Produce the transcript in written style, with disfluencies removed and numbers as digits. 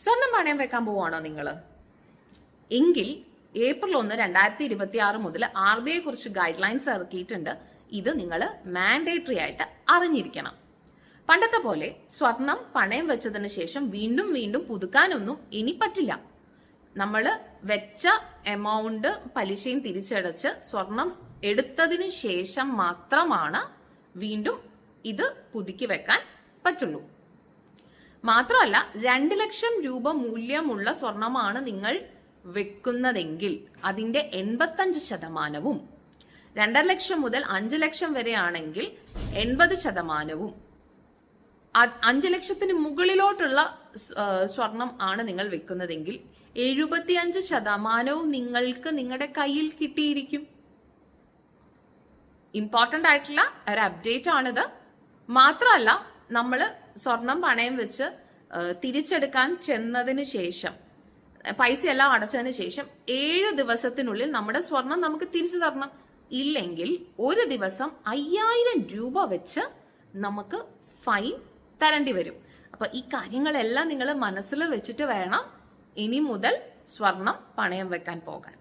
സ്വർണം പണയം വെക്കാൻ പോവാണോ നിങ്ങൾ? എങ്കിൽ ഏപ്രിൽ 1, 2026 മുതൽ RBI കുറിച്ച് ഗൈഡ് ലൈൻസ് ഇറക്കിയിട്ടുണ്ട്. ഇത് നിങ്ങൾ മാൻഡേറ്ററി ആയിട്ട് അറിഞ്ഞിരിക്കണം. പണ്ടത്തെ പോലെ സ്വർണം പണയം വെച്ചതിന് ശേഷം വീണ്ടും വീണ്ടും പുതുക്കാനൊന്നും ഇനി പറ്റില്ല. നമ്മൾ വെച്ച എമൗണ്ട് പലിശയും തിരിച്ചടച്ച് സ്വർണം എടുത്തതിനു ശേഷം മാത്രമാണ് വീണ്ടും ഇത് പുതുക്കി വെക്കാൻ പറ്റുള്ളൂ. മാത്രമല്ല 2 ലക്ഷം രൂപ മൂല്യമുള്ള സ്വർണമാണ് നിങ്ങൾ വെക്കുന്നതെങ്കിൽ അതിന്റെ 85%, 2.5 ലക്ഷം മുതൽ 5 ലക്ഷം വരെ ആണെങ്കിൽ 80%, 5 ലക്ഷത്തിന് മുകളിലോട്ടുള്ള സ്വർണം ആണ് നിങ്ങൾ വെക്കുന്നതെങ്കിൽ 75% നിങ്ങൾക്ക് നിങ്ങളുടെ കയ്യിൽ കിട്ടിയിരിക്കും. ഇമ്പോർട്ടൻ്റ് ആയിട്ടുള്ള ഒരു അപ്ഡേറ്റ് ആണിത്. മാത്രമല്ല നമ്മൾ സ്വർണം പണയം വെച്ച് തിരിച്ചെടുക്കാൻ ചെന്നതിന് ശേഷം പൈസ എല്ലാം അടച്ചതിന് ശേഷം 7 ദിവസത്തിനുള്ളിൽ നമ്മുടെ സ്വർണം നമുക്ക് തിരിച്ചു തരണം. ഇല്ലെങ്കിൽ ഒരു ദിവസം 5000 രൂപ വെച്ച് നമുക്ക് ഫൈൻ തരേണ്ടി വരും. അപ്പൊ ഈ കാര്യങ്ങളെല്ലാം നിങ്ങൾ മനസ്സിൽ വെച്ചിട്ട് വേണം ഇനി മുതൽ സ്വർണം പണയം വെക്കാൻ പോകാൻ.